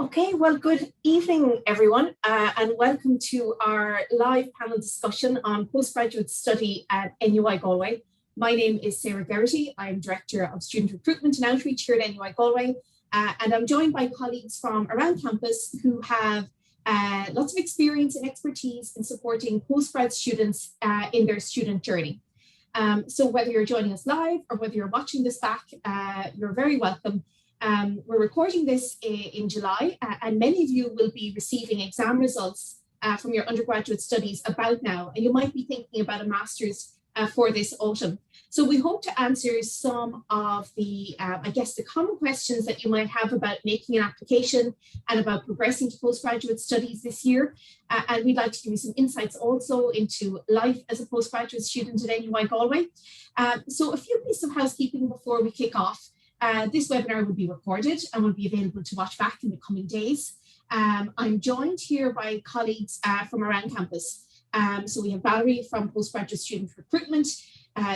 Okay, well, good evening, everyone, and welcome to our live panel discussion on postgraduate study at NUI Galway. My name is Sarah Geraghty. I'm Director of Student Recruitment and Outreach here at NUI Galway, and I'm joined by colleagues from around campus who have lots of experience and expertise in supporting postgrad students in their student journey. So whether you're joining us live or whether you're watching this back, you're very welcome. We're recording this in July, and many of you will be receiving exam results from your undergraduate studies about now, and you might be thinking about a master's for this autumn. So we hope to answer some of the, the common questions that you might have about making an application and about progressing to postgraduate studies this year. And we'd like to give you some insights also into life as a postgraduate student at NUI Galway. So a few pieces of housekeeping before we kick off. This webinar will be recorded and will be available to watch back in the coming days. I'm joined here by colleagues from around campus. So we have Valerie from Postgraduate Student Recruitment,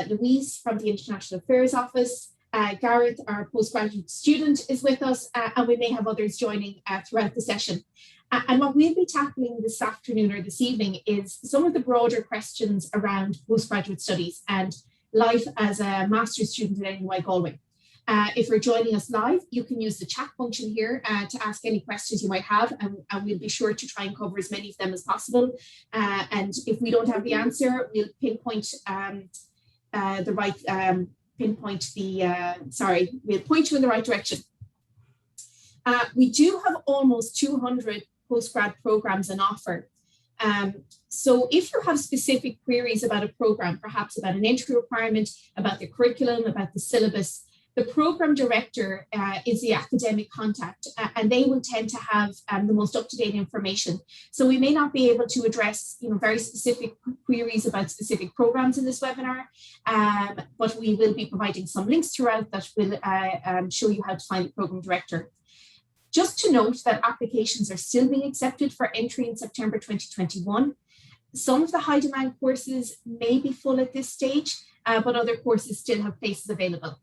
Louise from the International Affairs Office, Gareth, our postgraduate student, is with us, and we may have others joining throughout the session. And what we'll be tackling this afternoon or this evening is some of the broader questions around postgraduate studies and life as a master's student at NUI Galway. If you're joining us live, you can use the chat function here to ask any questions you might have, and we'll be sure to try and cover as many of them as possible. And if we don't have the answer, we'll pinpoint we'll point you in the right direction. We do have almost 200 postgrad programs on offer. So if you have specific queries about a program, perhaps about an entry requirement, about the curriculum, about the syllabus, the program director is the academic contact, and they will tend to have the most up-to-date information. So we may not be able to address, very specific queries about specific programs in this webinar, but we will be providing some links throughout that will show you how to find the program director. Just to note that applications are still being accepted for entry in September 2021. Some of the high demand courses may be full at this stage, but other courses still have places available.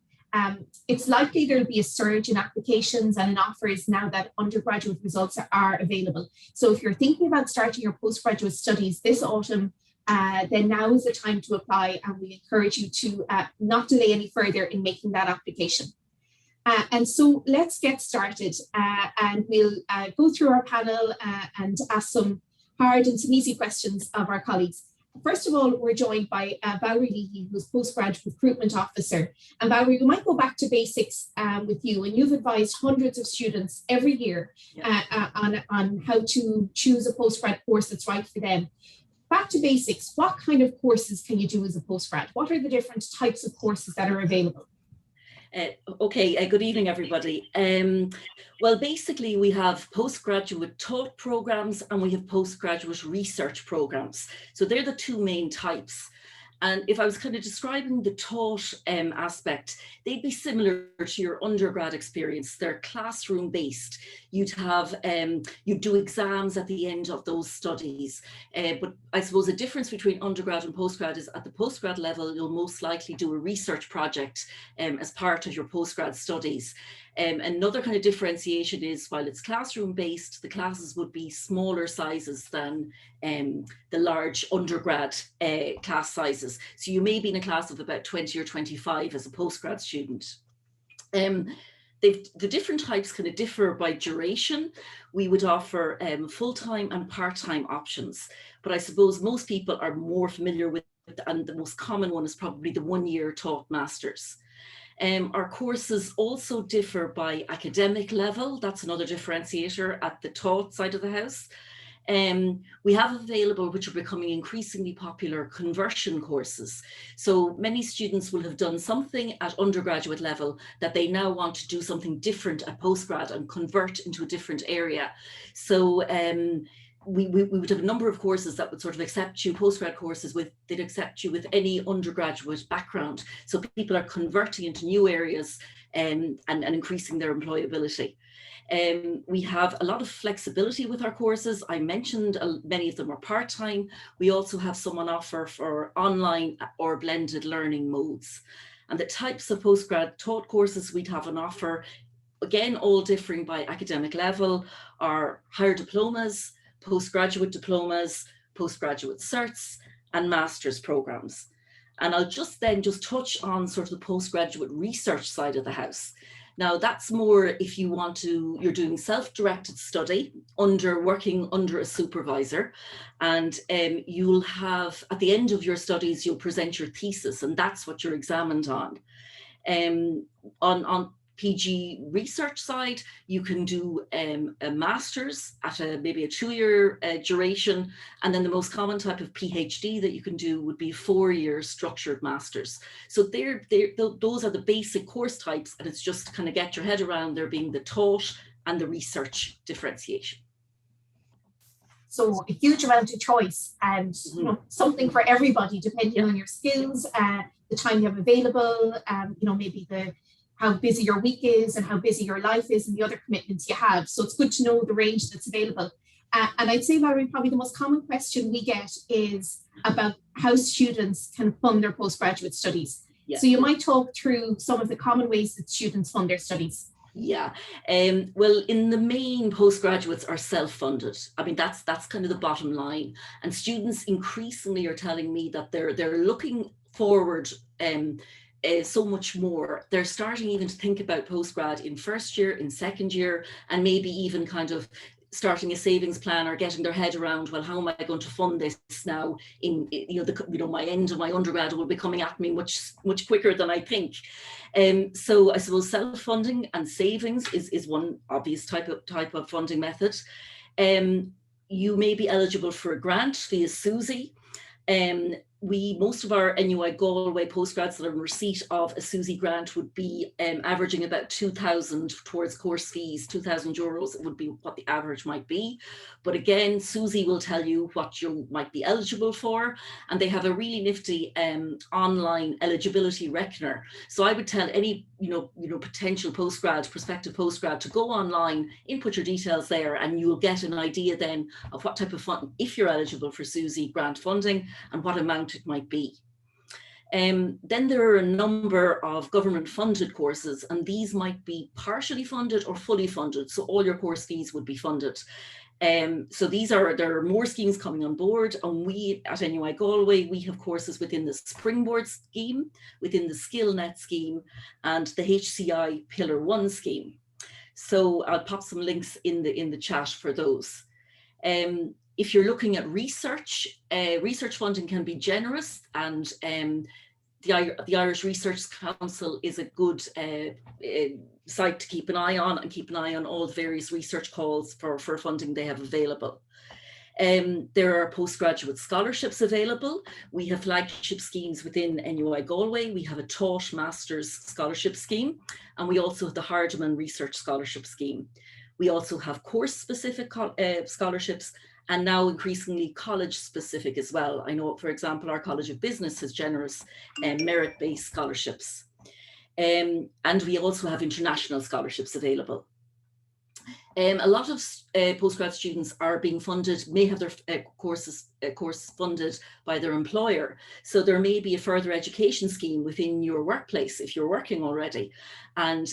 It's likely there'll be a surge in applications and in offers now that undergraduate results are available. So if you're thinking about starting your postgraduate studies this autumn, then now is the time to apply, and we encourage you to not delay any further in making that application. And so let's get started, and we'll go through our panel and ask some hard and some easy questions of our colleagues. First of all, we're joined by Valerie Leahy, who's Postgraduate Recruitment Officer. And Valerie, we might go back to basics with you. And you've advised hundreds of students every year on how to choose a postgrad course that's right for them. Back to basics, what kind of courses can you do as a postgrad? What are the different types of courses that are available? Good evening, everybody. Well, basically, we have postgraduate taught programs and we have postgraduate research programs. So they're the two main types. And if I was kind of describing the taught aspect, they'd be similar to your undergrad experience. They're classroom based. You'd do exams at the end of those studies. But I suppose the difference between undergrad and postgrad is at the postgrad level, you'll most likely do a research project as part of your postgrad studies. Another kind of differentiation is while it's classroom based, the classes would be smaller sizes than the large undergrad class sizes. So you may be in a class of about 20 or 25 as a postgrad student. The different types kind of differ by duration. We would offer full-time and part-time options, but I suppose most people are more familiar with, and the most common one is probably the 1-year taught masters. Our courses also differ by academic level. That's another differentiator at the taught side of the house. We have available, which are becoming increasingly popular, conversion courses. So many students will have done something at undergraduate level that they now want to do something different at postgrad and convert into a different area. So we would have a number of courses that would sort of accept you, postgrad courses they'd accept you with any undergraduate background. So people are converting into new areas and increasing their employability. We have a lot of flexibility with our courses. I mentioned many of them are part-time. We also have some on offer for online or blended learning modes. And the types of postgrad taught courses we'd have on offer again, all differing by academic level, are higher diplomas, postgraduate diplomas, postgraduate certs, and master's programs. And I'll just touch on sort of the postgraduate research side of the house. Now, that's more if you want to, you're doing self-directed study working under a supervisor, and you'll have, at the end of your studies, you'll present your thesis, and that's what you're examined on. On PG research side, you can do a master's at maybe a 2-year duration, and then the most common type of PhD that you can do would be 4-year structured masters. So those are the basic course types, and it's just to kind of get your head around there being the taught and the research differentiation. So a huge amount of choice, and you know, something for everybody depending on your skills, the time you have available, you know, maybe how busy your week is and how busy your life is and the other commitments you have. So it's good to know the range that's available. And I'd say, Valerie, probably the most common question we get is about how students can fund their postgraduate studies. Yeah. So you might talk through some of the common ways that students fund their studies. Yeah, well, in the main, postgraduates are self-funded. I mean, that's kind of the bottom line. And students increasingly are telling me that they're looking forward so much more. They're starting even to think about postgrad in first year, in second year, and maybe even kind of starting a savings plan or getting their head around, well, how am I going to fund this now? My end of my undergrad will be coming at me much quicker than I think. So I suppose self-funding and savings is one obvious type of funding method. You may be eligible for a grant via SUSI. Most of our NUI Galway postgrads that are in receipt of a SUSI grant would be averaging about 2,000 towards course fees. 2,000 euros would be what the average might be. But again, SUSI will tell you what you might be eligible for, and they have a really nifty online eligibility reckoner. So I would tell any potential prospective postgrad to go online, input your details there, and you'll get an idea then of what type of fund, if you're eligible for SUSI grant funding, and what amount it might be. Then there are a number of government funded courses, and these might be partially funded or fully funded. So all your course fees would be funded. So there are more schemes coming on board, and we at NUI Galway, we have courses within the Springboard scheme, within the SkillNet scheme, and the HCI Pillar 1 scheme. So I'll pop some links in the chat for those. If you're looking at research, research funding can be generous, and the Irish Research Council is a good site to keep an eye on, and keep an eye on all the various research calls for funding they have available. There are postgraduate scholarships available. We have flagship schemes within NUI Galway. We have a taught master's scholarship scheme, and we also have the Hardeman Research Scholarship Scheme. We also have course-specific scholarships, and now increasingly college-specific as well. I know, for example, our College of Business has generous merit-based scholarships. And we also have international scholarships available. A lot of postgrad students are being funded, may have their course funded by their employer. So there may be a further education scheme within your workplace if you're working already. And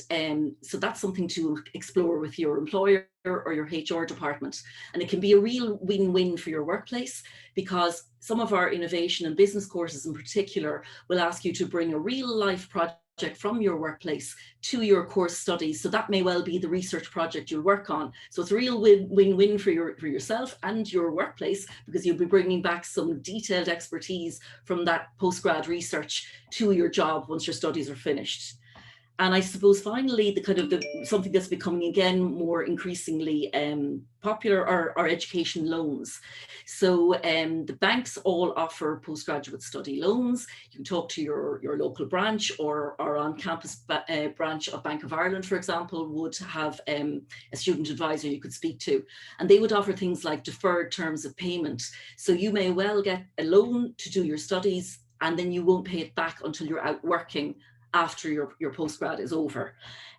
so that's something to explore with your employer or your HR department. And it can be a real win-win for your workplace, because some of our innovation and business courses in particular will ask you to bring a real life project from your workplace to your course studies. So that may well be the research project you'll work on. So it's a real win-win for yourself and your workplace, because you'll be bringing back some detailed expertise from that postgrad research to your job once your studies are finished. And I suppose finally, something that's becoming again more increasingly popular are education loans. So the banks all offer postgraduate study loans. You can talk to your local branch, or our on-campus branch of Bank of Ireland, for example, would have a student advisor you could speak to. And they would offer things like deferred terms of payment. So you may well get a loan to do your studies, and then you won't pay it back until you're out working after your postgrad is over.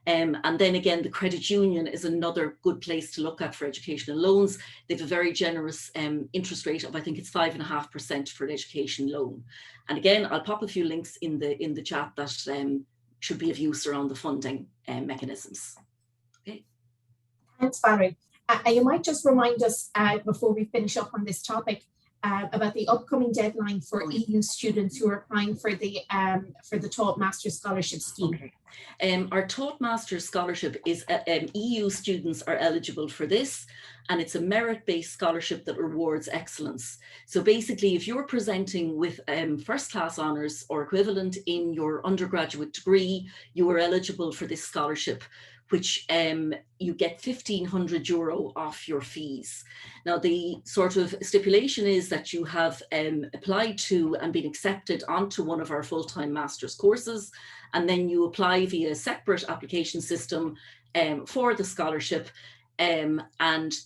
And then again, the credit union is another good place to look at for educational loans. They have a very generous interest rate of, I think it's 5.5% for an education loan. And again, I'll pop a few links in the chat that should be of use around the funding mechanisms. Okay. Thanks, Valerie. And you might just remind us before we finish up on this topic about the upcoming deadline for EU students who are applying for the Taught Master Scholarship Scheme. Okay. Our Taught Master Scholarship is EU students are eligible for this, and it's a merit-based scholarship that rewards excellence. So basically, if you're presenting with first-class honours or equivalent in your undergraduate degree, you are eligible for this scholarship, which you get €1,500 off your fees. Now, the sort of stipulation is that you have applied to and been accepted onto one of our full-time master's courses, and then you apply via a separate application system for the scholarship. And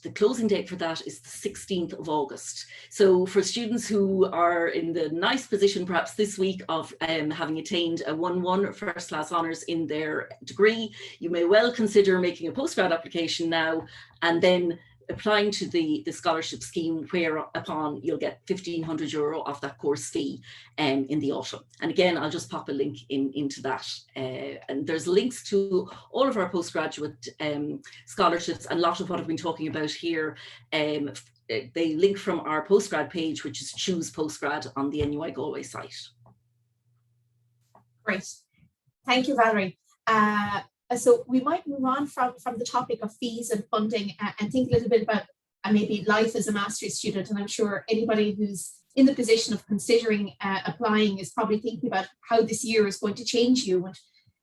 the closing date for that is the 16th of August. So for students who are in the nice position perhaps this week of having attained a 1-1 first class honours in their degree, you may well consider making a postgrad application now and then applying to the scholarship scheme, whereupon you'll get €1,500 off that course fee in the autumn. And again, I'll just pop a link into that. And there's links to all of our postgraduate scholarships, and a lot of what I've been talking about here. They link from our postgrad page, which is Choose Postgrad on the NUI Galway site. Great. Thank you, Valerie. So we might move on from the topic of fees and funding and think a little bit about maybe life as a master's student. And I'm sure anybody who's in the position of considering applying is probably thinking about how this year is going to change you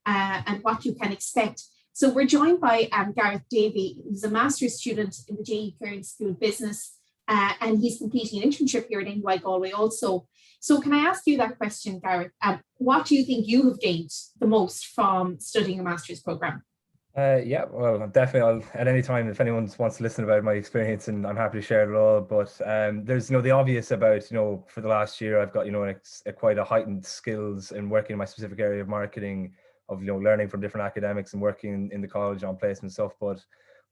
and what you can expect. So we're joined by Gareth Davey, who's a master's student in the J.E. Kearns School of Business, and he's completing an internship here at NUI Galway also. So can I ask you that question, Gareth? What do you think you have gained the most from studying a master's programme? Yeah, well, definitely at any time, if anyone wants to listen about my experience, and I'm happy to share it all. But there's, the obvious about, for the last year, I've got, quite a heightened skills in working in my specific area of marketing, of, learning from different academics and working in the college on placement stuff. But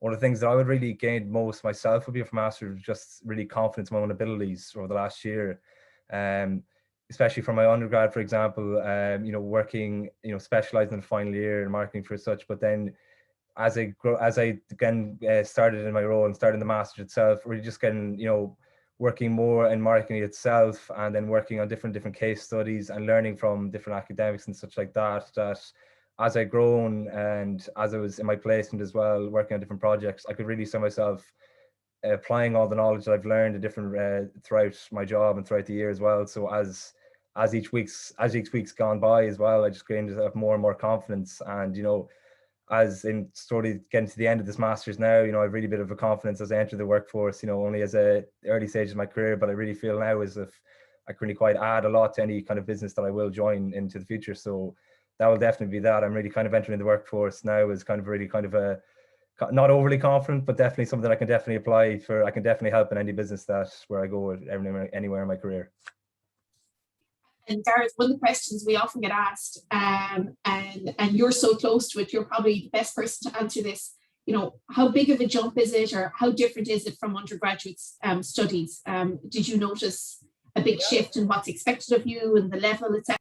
one of the things that I would really gain most myself would be from master's, just really confidence in my own abilities over the last year. Especially from my undergrad, for example, working, specializing in the final year in marketing for such, but then as I again started in my role and started in the master's itself, really just getting, working more in marketing itself, and then working on different case studies and learning from different academics and such like that, that as I grown and as I was in my placement as well, working on different projects, I could really see myself applying all the knowledge that I've learned in different throughout my job and throughout the year as well. So as each week's gone by as well, I just gained to have more and more confidence. And as in sort of getting to the end of this master's now, I've really bit of a confidence as I enter the workforce, only as a early stage of my career, but I really feel now as if I can really quite add a lot to any kind of business that I will join into the future. So that will definitely be that. I'm really kind of entering the workforce now as kind of really kind of a, not overly confident, but definitely something that I can definitely apply for. I can definitely help in any business where I go anywhere in my career. And Gareth, one of the questions we often get asked, and you're so close to it, you're probably the best person to answer this. How big of a jump is it, or how different is it from undergraduate studies? Did you notice a big shift in what's expected of you and the level, etc.?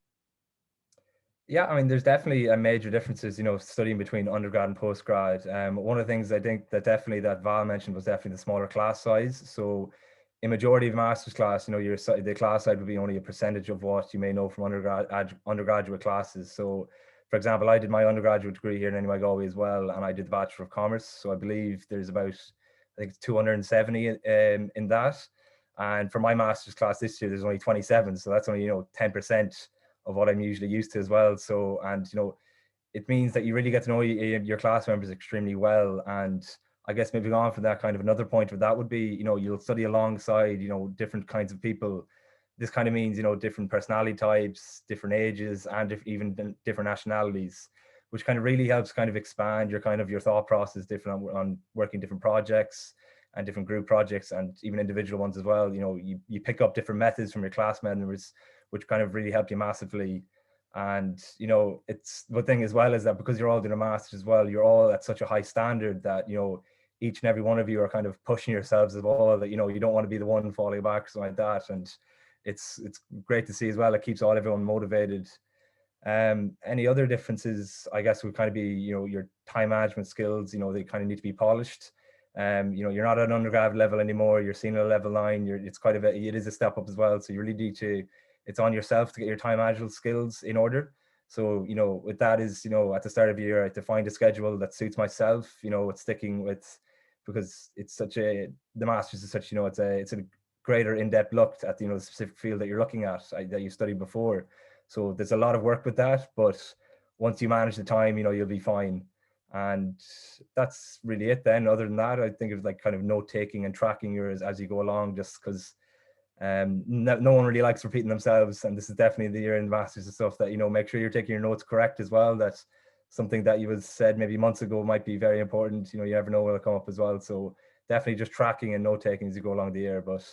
Yeah, I mean, there's definitely a major differences, studying between undergrad and postgrad. One of the things I think that Val mentioned was definitely the smaller class size. So in majority of master's class, the class size would be only a percentage of what you may know from undergraduate classes. So for example, I did my undergraduate degree here in NUI Galway as well, and I did the Bachelor of Commerce. So I believe there's about, I think it's 270 in that. And for my master's class this year, there's only 27. So that's only, 10% of what I'm usually used to as well. So, and, it means that you really get to know your class members extremely well. And I guess maybe on from that, kind of another point of that would be, you'll study alongside, different kinds of people. This kind of means, different personality types, different ages, and even different nationalities, which kind of really helps kind of expand your thought process different on working different projects and different group projects, and even individual ones as well. You pick up different methods from your class members, which kind of really help you massively. And it's the thing as well is that because you're all doing a master's as well, you're all at such a high standard that each and every one of you are kind of pushing yourselves as well, that you don't want to be the one falling back or something like that. And it's great to see as well. It keeps everyone motivated. Any other differences, I guess, would kind of be, your time management skills, they kind of need to be polished. You're not at an undergrad level anymore, you're senior level 9, it is a step up as well. So you really need to, it's on yourself to get your time management skills in order. So, with that is, at the start of the year, I have to find a schedule that suits myself, with sticking with, because it's the master's is such, it's a greater in-depth look at, the specific field that you're looking at, that you studied before. So there's a lot of work with that, but once you manage the time, you'll be fine. And that's really it then. Other than that, I think it's like kind of note taking and tracking yours as you go along, just because no one really likes repeating themselves. And this is definitely the year in the masters and stuff that, make sure you're taking your notes correct as well. That's something that you was said maybe months ago might be very important. You never know what'll come up as well. So definitely just tracking and note taking as you go along the year. But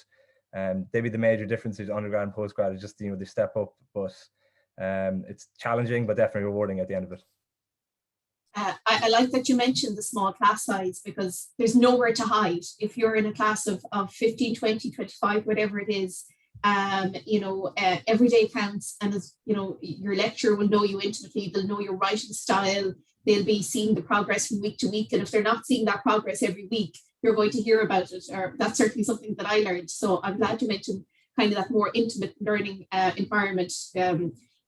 maybe the major difference between undergrad and postgrad is just, the step up, but it's challenging, but definitely rewarding at the end of it. I like that you mentioned the small class size, because there's nowhere to hide. If you're in a class of 15, 20, 25, whatever it is, every day counts. And as your lecturer will know you intimately, they'll know your writing style, they'll be seeing the progress from week to week. And if they're not seeing that progress every week, you're going to hear about it, or that's certainly something that I learned. So I'm glad you mentioned kind of that more intimate learning environment.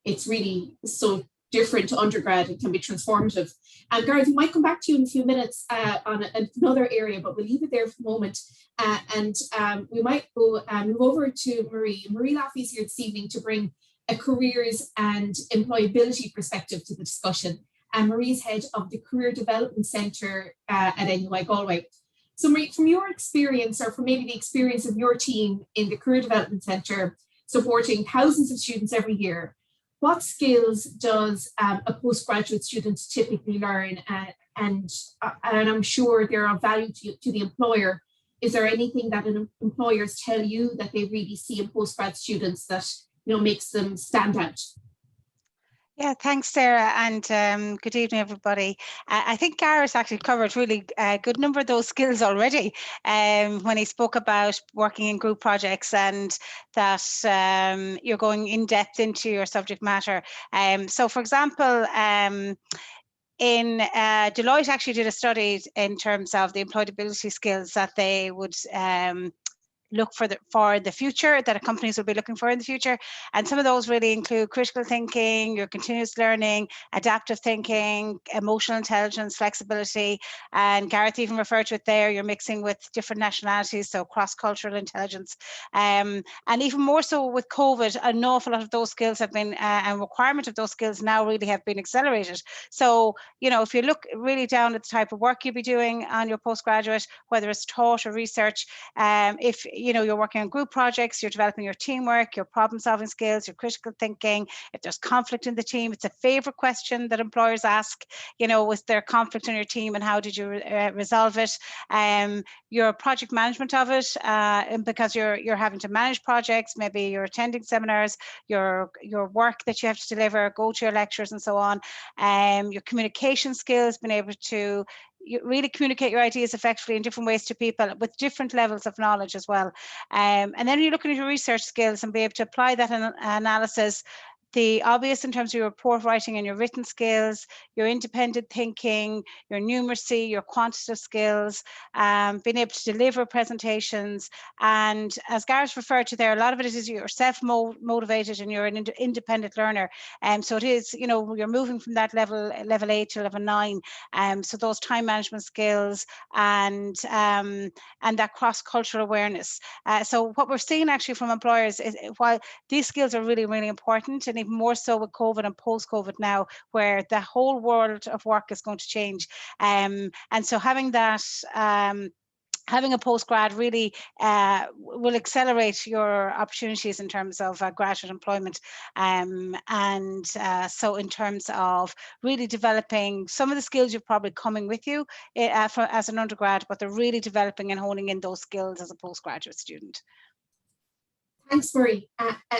It's really so different to undergrad. It can be transformative. And Gareth, we might come back to you in a few minutes on another area, but we'll leave it there for the moment. We might go move over to Marie. Marie Laffey is here this evening to bring a careers and employability perspective to the discussion. And Marie's head of the Career Development Centre at NUI Galway. So Marie, from your experience, or from maybe the experience of your team in the Career Development Centre, supporting thousands of students every year, what skills does a postgraduate student typically learn? And I'm sure they're of value to the employer. Is there anything that employers tell you that they really see in postgrad students that makes them stand out? Yeah, thanks, Sarah, and good evening, everybody. I think Gareth actually covered really a good number of those skills already when he spoke about working in group projects and that you're going in depth into your subject matter. So, for example, in Deloitte actually did a study in terms of the employability skills that they would look for the future, that companies will be looking for in the future. And some of those really include critical thinking, your continuous learning, adaptive thinking, emotional intelligence, flexibility. And Gareth even referred to it there, you're mixing with different nationalities, so cross-cultural intelligence. And even more so with COVID, an awful lot of those skills have been, and requirement of ththose skills now really have been accelerated. So, if you look really down at the type of work you'll be doing on your postgraduate, whether it's taught or research, if you're working on group projects, you're developing your teamwork, your problem solving skills, your critical thinking. If there's conflict in the team, it's a favorite question that employers ask, was there conflict in your team and how did you resolve it? Your project management of it, because you're having to manage projects, maybe you're attending seminars, your work that you have to deliver, go to your lectures and so on. Your communication skills, being able to you really communicate your ideas effectively in different ways to people with different levels of knowledge as well. And then you're looking at your research skills and be able to apply that analysis, the obvious in terms of your report writing and your written skills, your independent thinking, your numeracy, your quantitative skills, being able to deliver presentations. And as Gareth referred to there, a lot of it is you're self-motivated and you're an independent learner. So it is, you're moving from that level 8 to level 9. So those time management skills and that cross-cultural awareness. So what we're seeing actually from employers is, while these skills are really, really important, and even more so with COVID and post-COVID now, where the whole world of work is going to change. And so having that, having a postgrad really will accelerate your opportunities in terms of graduate employment. So in terms of really developing some of the skills you're probably coming with you as an undergrad, but they're really developing and honing in those skills as a postgraduate student. Thanks, Marie.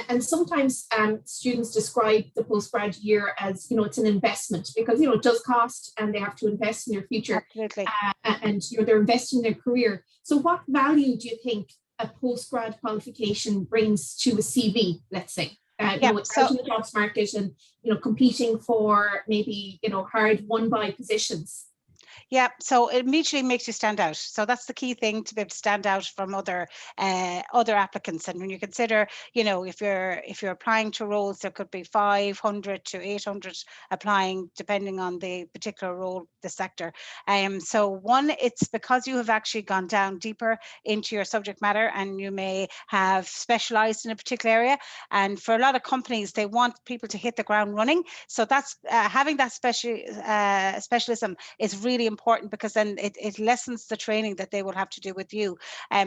And sometimes students describe the postgrad year as, it's an investment because, it does cost and they have to invest in their future. Absolutely. And, they're investing in their career. So what value do you think a postgrad qualification brings to a CV, let's say? you know, out in the jobs market and, you know, competing for maybe, you know, hard won by positions? Yeah, so it immediately makes you stand out. So that's the key thing, to be able to stand out from other applicants. And when you consider, you know, if you're applying to roles, there could be 500 to 800 applying, depending on the particular role, the sector. So one, it's because you have actually gone down deeper into your subject matter, and you may have specialized in a particular area. And for a lot of companies, they want people to hit the ground running. So that's having that specialism is really important, because then it lessens the training that they will have to do with you.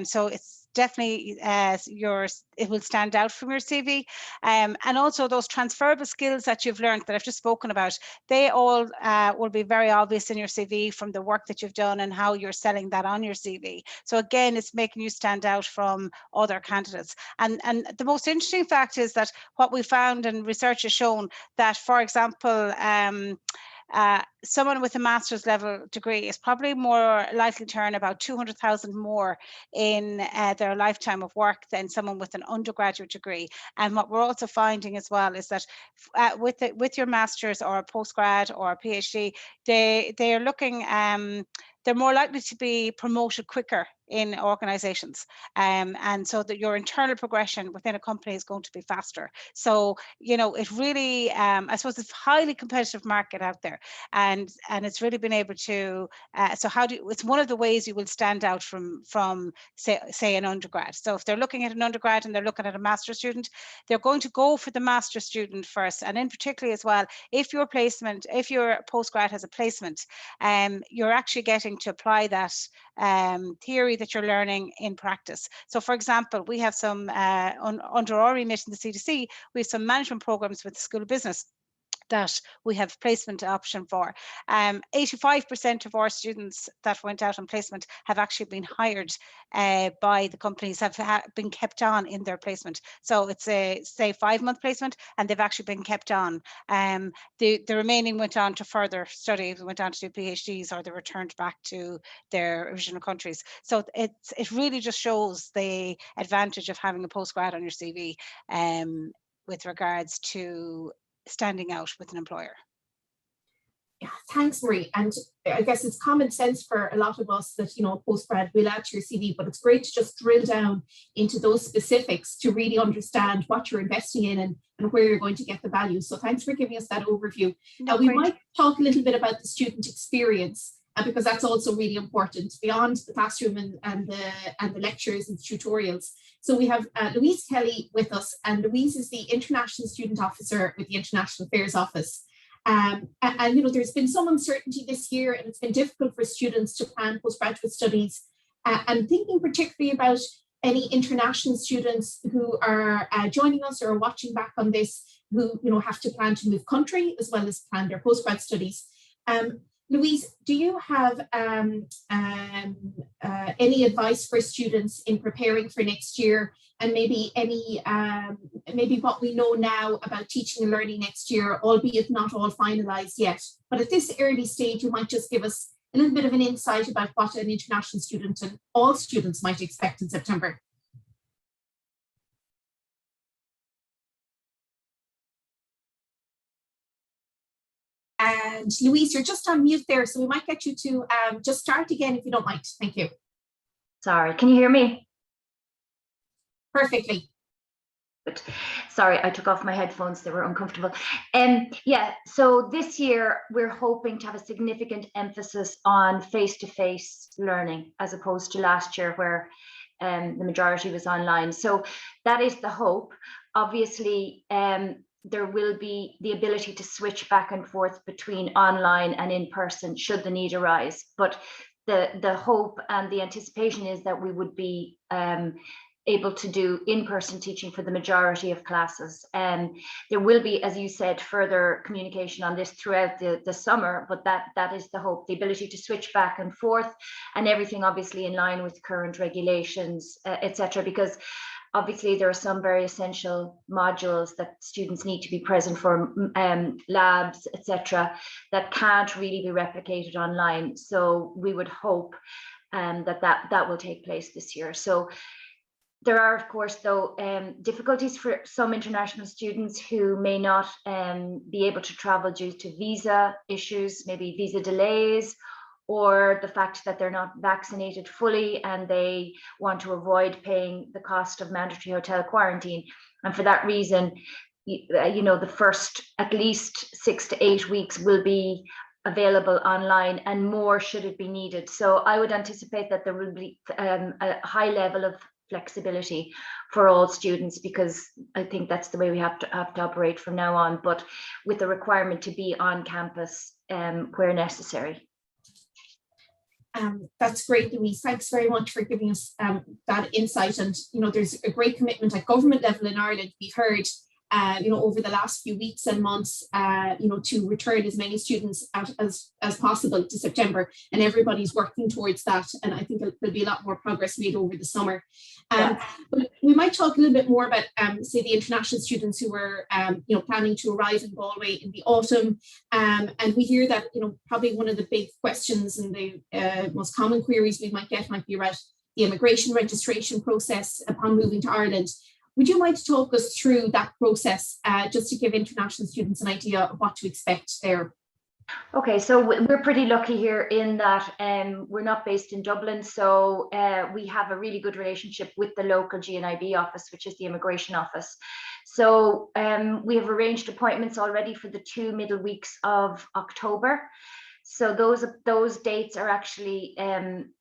So it's definitely it will stand out from your CV. And also those transferable skills that you've learned that I've just spoken about, they all will be very obvious in your CV from the work that you've done and how you're selling that on your CV. So again, it's making you stand out from other candidates. And the most interesting fact is that what we found, and research has shown, that, for example, someone with a master's level degree is probably more likely to earn about 200,000 more in their lifetime of work than someone with an undergraduate degree. And what we're also finding as well is that with your master's or a postgrad or a PhD, they are looking, they're more likely to be promoted quicker in organizations. And so that your internal progression within a company is going to be faster. So, you know, it really, I suppose it's a highly competitive market out there. And it's really been able to, so it's one of the ways you will stand out from say an undergrad. So if they're looking at an undergrad and they're looking at a master's student, they're going to go for the master's student first. And in particular as well, if your postgrad has a placement, you're actually getting to apply that theory that you're learning in practice. So for example, we have some, under our remit in the CDC, we have some management programs with the School of Business that we have placement option for. 85% of our students that went out on placement have actually been hired by the companies, have been kept on in their placement. So it's a, say, 5-month placement, and they've actually been kept on. The remaining went on to further study, went on to do PhDs, or they returned back to their original countries. So it really just shows the advantage of having a postgrad on your CV with regards to standing out with an employer. Yeah, thanks, Marie. And I guess it's common sense for a lot of us that, you know, postgrad will add to your CV, but it's great to just drill down into those specifics to really understand what you're investing in and where you're going to get the value. So thanks for giving us that overview. We might talk a little bit about the student experience, because that's also really important beyond the classroom and the lectures and the tutorials. So we have Louise Kelly with us, and Louise is the International Student Officer with the International Affairs Office. And you know, there's been some uncertainty this year, and it's been difficult for students to plan postgraduate studies. And thinking particularly about any international students who are joining us or watching back on this, who, you know, have to plan to move country as well as plan their postgrad studies. Louise, do you have any advice for students in preparing for next year, and maybe any maybe what we know now about teaching and learning next year, albeit not all finalized yet? But at this early stage, you might just give us a little bit of an insight about what an international student and all students might expect in September. And Louise, you're just on mute there, so we might get you to just start again if you don't mind. Thank you. Sorry, can you hear me? Perfectly. Good. Sorry, I took off my headphones, they were uncomfortable. Yeah, so this year we're hoping to have a significant emphasis on face-to-face learning, as opposed to last year where the majority was online. So that is the hope. Obviously, there will be the ability to switch back and forth between online and in person should the need arise. But the hope and the anticipation is that we would be able to do in-person teaching for the majority of classes. And there will be, as you said, further communication on this throughout the summer, but that is the hope, the ability to switch back and forth, and everything obviously in line with current regulations, etc. Because obviously, there are some very essential modules that students need to be present for, labs, etc., that can't really be replicated online. So we would hope that will take place this year. So There are, of course, though, difficulties for some international students who may not be able to travel due to visa issues, maybe visa delays, or the fact that they're not vaccinated fully and they want to avoid paying the cost of mandatory hotel quarantine. And for that reason, you know, the first at least 6 to 8 weeks will be available online, and more should it be needed. So I would anticipate that there will be a high level of flexibility for all students, because I think that's the way we have to operate from now on, but with the requirement to be on campus where necessary. That's great, Louise. Thanks very much for giving us that insight. And, you know, there's a great commitment at government level in Ireland. We've heard, you know, over the last few weeks and months, you know, to return as many students as possible to September, and everybody's working towards that. And I think there'll be a lot more progress made over the summer. But we might talk a little bit more about, say, the international students who were, you know, planning to arrive in Galway in the autumn. And we hear that, you know, probably one of the big questions and the most common queries we might get might be about the immigration registration process upon moving to Ireland. Would you mind to talk us through that process, just to give international students an idea of what to expect there? Okay, so we're pretty lucky here in that we're not based in Dublin, so we have a really good relationship with the local GNIB office, which is the immigration office. So we have arranged appointments already for the 2 middle weeks of October. So those dates are actually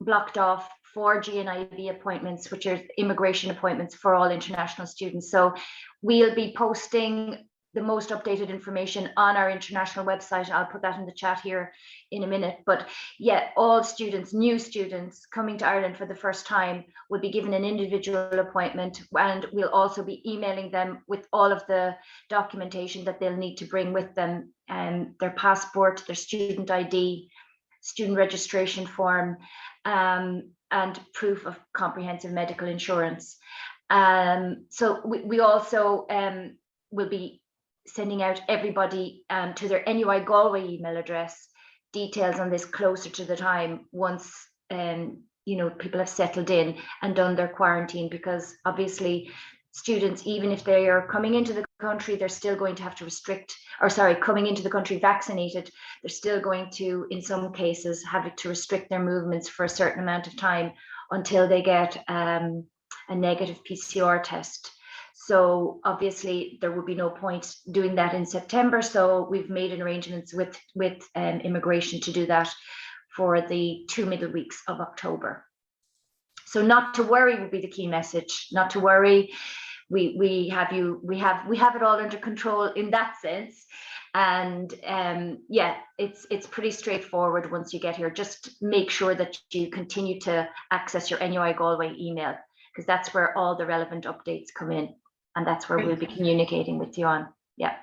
blocked off for GNIB appointments, which are immigration appointments for all international students. So we'll be posting the most updated information on our international website. I'll put that in the chat here in a minute. But yeah, all students, new students coming to Ireland for the first time will be given an individual appointment, and we'll also be emailing them with all of the documentation that they'll need to bring with them, and their passport, their student ID, student registration form, and proof of comprehensive medical insurance. So we also will be sending out everybody to their NUI Galway email address details on this closer to the time, once you know, people have settled in and done their quarantine, because obviously students, even if they are coming into the country, they're still going to have to coming into the country vaccinated, they're still going to, in some cases, have to restrict their movements for a certain amount of time until they get a negative PCR test. So obviously there would be no point doing that in September. So we've made an arrangements with immigration to do that for the 2 middle weeks of October. So not to worry would be the key message. Not to worry. We have it all under control in that sense. And yeah, it's pretty straightforward once you get here. Just make sure that you continue to access your NUI Galway email, because that's where all the relevant updates come in. And that's where we'll be communicating with you on. Yeah.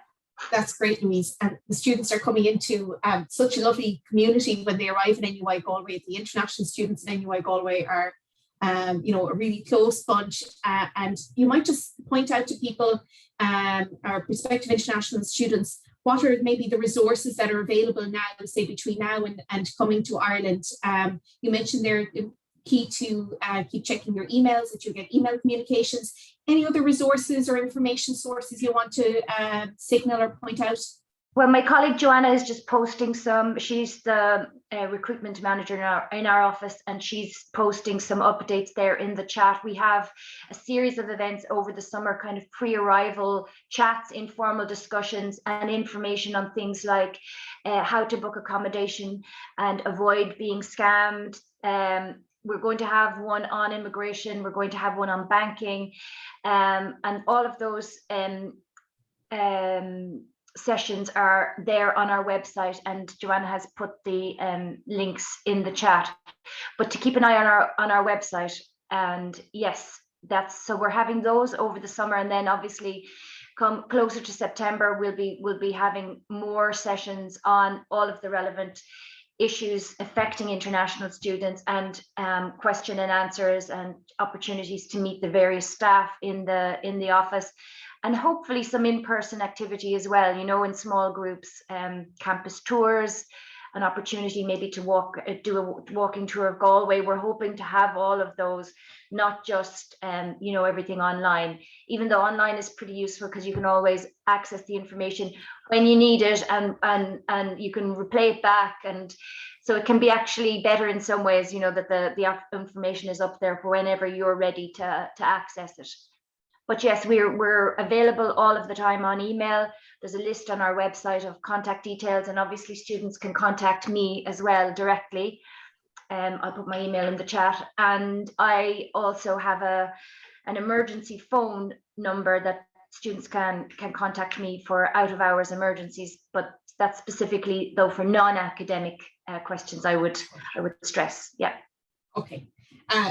That's great, Louise. And the students are coming into such a lovely community when they arrive in NUI Galway. The international students in NUI Galway are, you know, a really close bunch. And you might just point out to people, our prospective international students, what are maybe the resources that are available now, say between now and coming to Ireland. You mentioned they're key to keep checking your emails, that you get email communications. Any other resources or information sources you want to signal or point out? Well, my colleague Joanna is just posting some. She's the recruitment manager in our office, and she's posting some updates there in the chat. We have a series of events over the summer, kind of pre-arrival chats, informal discussions, and information on things like how to book accommodation and avoid being scammed. We're going to have one on immigration. We're going to have one on banking, and all of those sessions are there on our website, and Joanna has put the links in the chat. But to keep an eye on our website, and yes, so we're having those over the summer, and then obviously come closer to September, we'll be having more sessions on all of the relevant issues affecting international students, and question and answers, and opportunities to meet the various staff in the office, and hopefully some in-person activity as well, you know, in small groups, campus tours, an opportunity maybe to do a walking tour of Galway. We're hoping to have all of those, not just everything online, even though online is pretty useful because you can always access the information when you need it, and you can replay it back, and so it can be actually better in some ways, that the information is up there for whenever you're ready to access it. But yes, we're available all of the time on email. There's a list on our website of contact details, and obviously students can contact me as well directly. I'll put my email in the chat, and I also have an emergency phone number that students can contact me for out of hours emergencies, but that's specifically though for non-academic questions. I would stress. Yeah. Okay.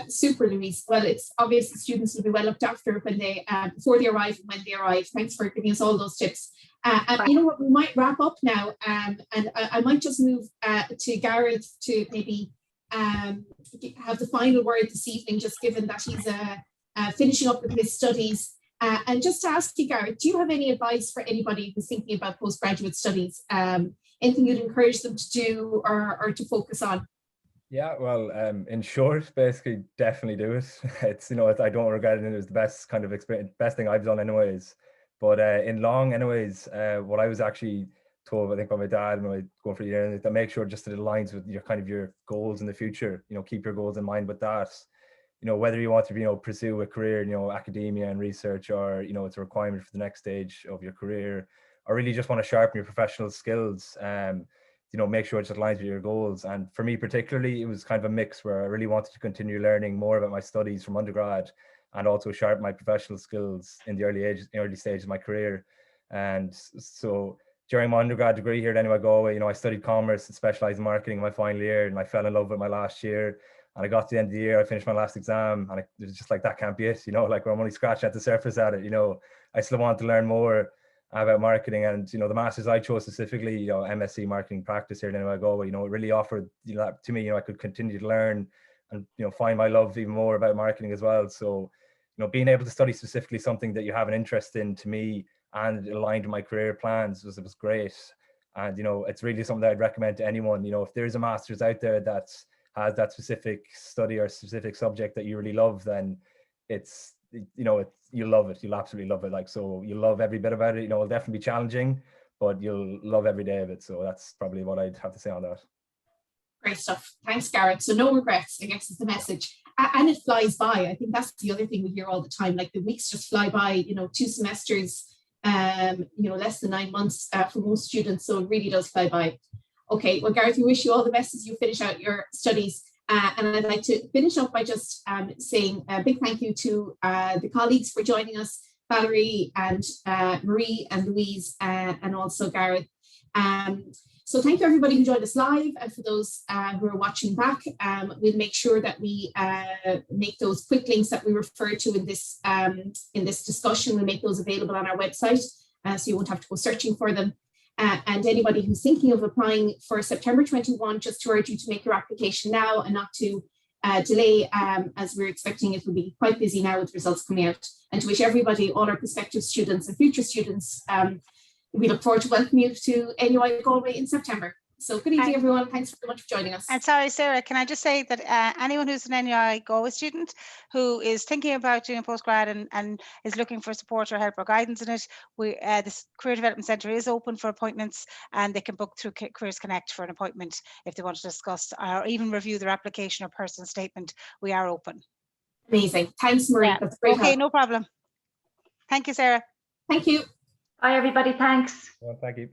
Super, Louise. Well, it's obvious the students will be well looked after when they before they arrive and when they arrive. Thanks for giving us all those tips. And you know what, we might wrap up now, and I might just move to Gareth to maybe have the final word this evening, just given that he's finishing up with his studies. And just to ask you, Gareth, do you have any advice for anybody who's thinking about postgraduate studies? Anything you'd encourage them to do or to focus on? Yeah, well, in short, basically, definitely do it. It's, I don't regret it. It was the best kind of experience, best thing I've done anyways. But in long anyways, what I was actually told, I think, by my dad when I was going for a year, that make sure just that it aligns with your goals in the future. Keep your goals in mind with that. Whether you want to, pursue a career in, academia and research, or, it's a requirement for the next stage of your career, or really just want to sharpen your professional skills. Make sure it just aligns with your goals. And for me particularly, it was kind of a mix where I really wanted to continue learning more about my studies from undergrad and also sharpen my professional skills in the early stage of my career. And so during my undergrad degree here at NUI Galway, I studied commerce and specialized in marketing in my final year, and I fell in love with my last year. And I got to the end of the year, I finished my last exam, and it was just like, that can't be it, like I'm only scratching at the surface at it. I still want to learn more about marketing, and the masters I chose specifically, MSc marketing practice here at NUI Galway, it really offered that to me. I could continue to learn and find my love even more about marketing as well. So being able to study specifically something that you have an interest in, to me, and aligned with my career plans was great. And it's really something that I'd recommend to anyone. If there's a master's out there that has that specific study or specific subject that you really love, then you'll love it. You'll absolutely love it. So you'll love every bit about it. It'll definitely be challenging, but you'll love every day of it. So that's probably what I'd have to say on that. Great stuff. Thanks, Gareth. So no regrets, I guess, is the message. And it flies by. I think that's the other thing we hear all the time. Like, the weeks just fly by, 2 semesters, less than 9 months for most students. So it really does fly by. Okay, well, Gareth, we wish you all the best as you finish out your studies. And I'd like to finish up by just saying a big thank you to the colleagues for joining us, Valerie and Marie and Louise, and also Gareth. So thank you everybody who joined us live, and for those who are watching back. We'll make sure that we make those quick links that we refer to in this discussion. We'll make those available on our website, so you won't have to go searching for them. And anybody who's thinking of applying for September 21, just to urge you to make your application now and not to delay, as we're expecting it will be quite busy now with results coming out. And to wish everybody, all our prospective students and future students, we look forward to welcoming you to NUI Galway in September. So good evening, everyone. Thanks very much for joining us. And sorry, Sarah, can I just say that anyone who's an NUI Galway student who is thinking about doing a postgrad and is looking for support or help or guidance in it, this Career Development Centre is open for appointments, and they can book through Careers Connect for an appointment if they want to discuss or even review their application or personal statement. We are open. Amazing. Thanks, Marie. Yeah. That's great. Okay, help. no problem. Thank you, Sarah. Thank you. Bye, everybody. Thanks. Well, thank you.